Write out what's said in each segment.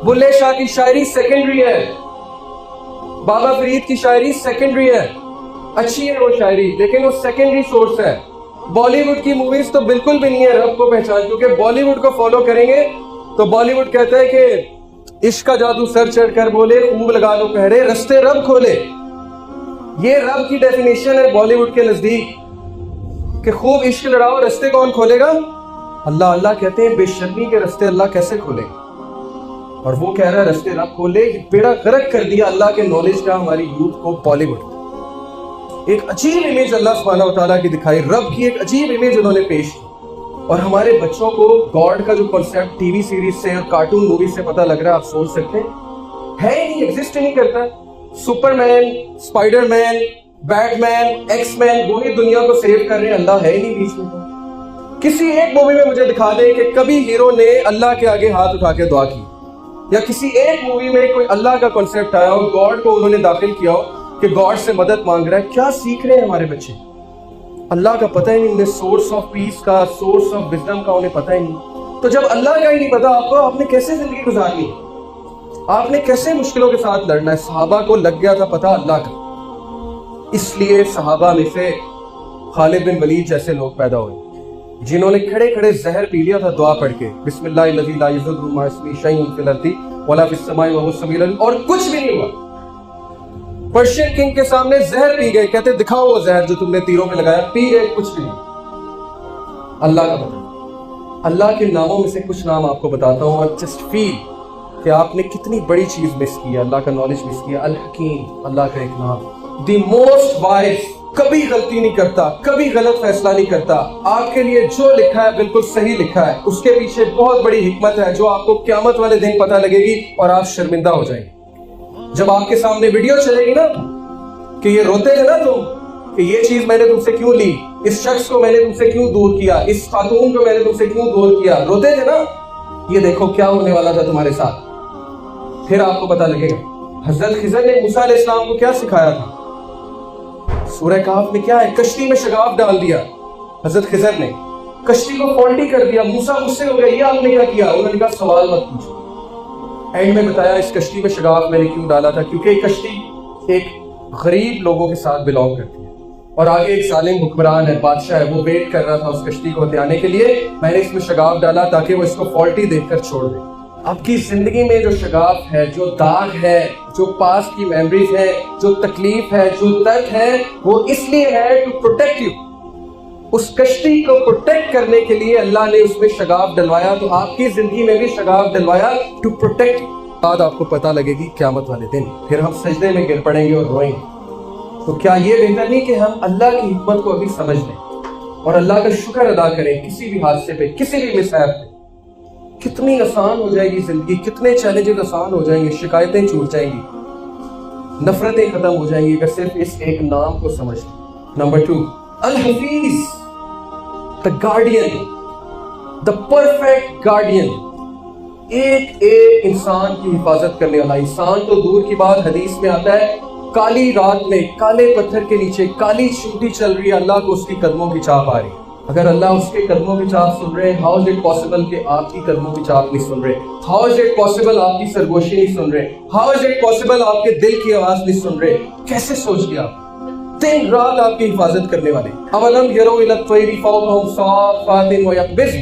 बुल्ले शाह की शायरी सेकेंडरी है, बाबा फरीद की शायरी सेकेंडरी है, अच्छी है वो शायरी, लेकिन वो सेकेंडरी सोर्स है। बॉलीवुड की मूवीज तो बिल्कुल भी नहीं है रब को पहचान, क्योंकि बॉलीवुड को फॉलो करेंगे तो बॉलीवुड कहता है कि इश्क का जादू सर चढ़ कर बोले, खूब लगा लो पहरे, रस्ते रब खोले। ये रब की डेफिनेशन है बॉलीवुड के नजदीक कि खूब इश्क लड़ाओ, रस्ते कौन खोलेगा? अल्लाह। अल्लाह कहते हैं बेशर्मी के रस्ते अल्लाह कैसे खोले, और वो कह रहा है रस्ते रब खोले। बेड़ा गर्क कर दिया अल्लाह के नॉलेज का हमारी यूथ को बॉलीवुड। एक अजीब इमेज अल्लाह सुब्हानहू व तआला की दिखाई, रब की एक अजीब इमेज उन्होंने पेश की, और हमारे बच्चों को गॉड का जो कॉन्सेप्ट टीवी सीरीज से और कार्टून मूवी से पता लग रहा है, आप सोच सकते हैं, है ही नहीं, एग्जिस्ट ही नहीं करता। सुपरमैन, स्पाइडरमैन, बैटमैन, एक्समैन, वो ही दुनिया को सेव कर रहे हैं, अल्लाह है ही नहीं बीच में। किसी एक मूवी में मुझे दिखा दे कि कभी हीरो ने अल्लाह के आगे हाथ उठा के दुआ की, या किसी एक मूवी में कोई अल्लाह का कॉन्सेप्ट आया हो, गॉड को उन्होंने दाखिल किया हो कि गॉड से मदद मांग रहा है। क्या सीख रहे हैं हमारे बच्चे? अल्लाह का पता ही नहीं, उन्हें सोर्स ऑफ पीस का, सोर्स ऑफ विजडम का उन्हें पता ही नहीं। तो जब अल्लाह का ही नहीं पता आपको, आपने कैसे जिंदगी गुजारनी, आपने कैसे मुश्किलों के साथ लड़ना है? सहाबा को लग गया था पता अल्लाह का, इसलिए सहाबा में से खालिद बिन वलीद जैसे लोग पैदा हुए जिन्होंने खड़े खड़े जहर पी लिया था दुआ पढ़ के, बिस्मिल्लाहिर्रहमानिर्रहीम ला यज़ुरु मा इस्मिही शैउन फिल अर्दि वला फिस समाई व हुवा समीउल अलीम, और कुछ भी नहीं हुआ। पर्शियन किंग के सामने जहर पी गए, कहते दिखाओ वो जहर जो तुमने तीरों पे लगाया, पी गए, कुछ भी नहीं। अल्लाह का पता। अल्लाह के नामों में से कुछ नाम आपको बताता हूँ, और जस्ट फील कि आपने कितनी बड़ी चीज मिस की है, अल्लाह का नॉलेज मिस किया। अल हकीम अल्लाह का एक नाम, द मोस्ट वाइज, कभी गलती नहीं करता, कभी गलत फैसला नहीं करता, आपके लिए जो लिखा है बिल्कुल सही लिखा है, उसके पीछे बहुत बड़ी हिकमत है जो आपको क़यामत वाले दिन पता लगेगी और आप शर्मिंदा हो जाएंगे। जब आपके सामने वीडियो चलेगी ना कि ये रोते थे ना तुम कि ये चीज मैंने तुमसे क्यों ली, इस शख्स को मैंने तुमसे क्यों दूर किया, इस खातून को मैंने तुमसे क्यों दूर किया, रोते थे ना, ये देखो क्या होने वाला था तुम्हारे साथ, फिर आपको पता लगेगा। हजरत खिज़र ने मूसा अलैहिस्सलाम को क्या सिखाया था? सूरह कहफ में क्या है? कश्ती में शगाफ डाल दिया हजरत खिज़र ने, कश्ती को फॉल्टी कर दिया। मूसा गुस्से हो गए, ये आपने क्या किया? उन्होंने कहा सवाल मत पूछो। एंड में बताया इस कश्ती में शगाफ मैंने क्यों डाला था, क्योंकि कश्ती एक गरीब लोगों के साथ बिलोंग करती है, और आगे एक जालिम हुक्मरान है, बादशाह है, वो वेट कर रहा था उस कश्ती को हथियाने के लिए। मैंने इसमें शगाफ डाला ताकि वो इसको फॉल्टी देखकर छोड़ दे। आपकी जिंदगी में जो शगाफ है, जो दाग है, जो पास की मेमोरीज है, जो तकलीफ है, जो दर्द है, वो इसलिए है टू प्रोटेक्ट यू। उस कश्ती को प्रोटेक्ट करने के लिए अल्लाह ने उसमें शगाफ डलवाया, तो आपकी जिंदगी में भी शगाफ डलवाया टू प्रोटेक्ट यू। बाद आपको पता लगेगी क़यामत वाले दिन, फिर हम सजदे में गिर पड़ेंगे और रोएंगे। तो क्या ये बेहतर नहीं कि हम अल्लाह की हिकमत को अभी समझ लें और अल्लाह का शुक्र अदा करें किसी भी हादसे पे, किसी भी मिसहैप पे? कितनी आसान हो जाएगी जिंदगी, कितने चैलेंजेस आसान हो जाएंगे, शिकायतें छूट जाएंगी, नफरतें खत्म हो जाएंगी अगर सिर्फ इस एक नाम को समझ लें। नंबर 2, अल हफीज, the guardian, the perfect guardian, एक एक इंसान की हिफाजत करने वाला। इंसान तो दूर की बात, हदीस में आता है काली रात में काले पत्थर के नीचे काली चींटी चल रही है, अल्लाह को उसकी कदमों की चाप आ रही है। अगर अल्लाह उसके कदमों की चाप सुन रहे हैं, हाउ इज इट पॉसिबल कि आपकी कदमों की चाप नहीं सुन रहे? हाउ इज इट पॉसिबल आपकी सरगोशी नहीं सुन रहे? हाउ इज इट पॉसिबल आपके दिल की आवाज नहीं सुन रहे? कैसे सोच लिया? दिन रात आपकी हिफाजत करने वाले। अवलम यरो इला तैरी फौकहुम साफातिन व यक़बिज़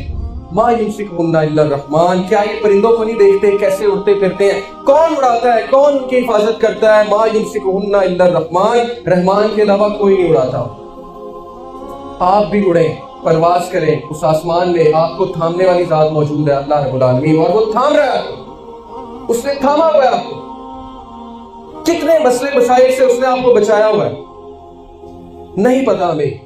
मा युमसिकुहुन्ना इल्ला रहमान, क्या ये परिंदों को नहीं देखते कैसे उड़ते फिरते हैं? कौन उड़ाता है, कौन उनकी हिफाजत करता है? मा युमसिकुहुन्ना इल्ला रहमान, रहमान के अलावा कोई नहीं उड़ाता। आप भी उड़ें, परवाज करें उस आसमान में, आपको थामने वाली जात मौजूद है, अल्लाह रब्बुल आलमीन, और वो थाम रहा है, उसने थामा हुआ है आपको। कितने मसले मसाइल से उसने आपको बचाया हुआ है, नहीं पता हमें।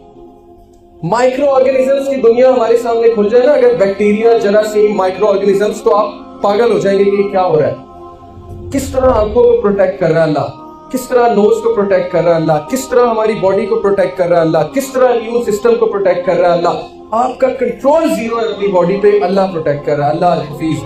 माइक्रो ऑर्गेनिजम्स की दुनिया हमारे सामने खुल जाए ना, अगर बैक्टीरिया, जरासीम, माइक्रो ऑर्गेनिजम्स, तो आप पागल हो जाएंगे कि क्या हो रहा है। किस तरह आंखों को प्रोटेक्ट कर रहा है अल्लाह, किस तरह नोज को प्रोटेक्ट कर रहा है अल्लाह, किस तरह हमारी बॉडी को प्रोटेक्ट कर रहा है अल्लाह, किस तरह इम्यून सिस्टम को प्रोटेक्ट कर रहा है अल्लाह। आपका कंट्रोल जीरो है अपनी बॉडी पे, अल्लाह प्रोटेक्ट कर रहा है, अल्लाह हफीज।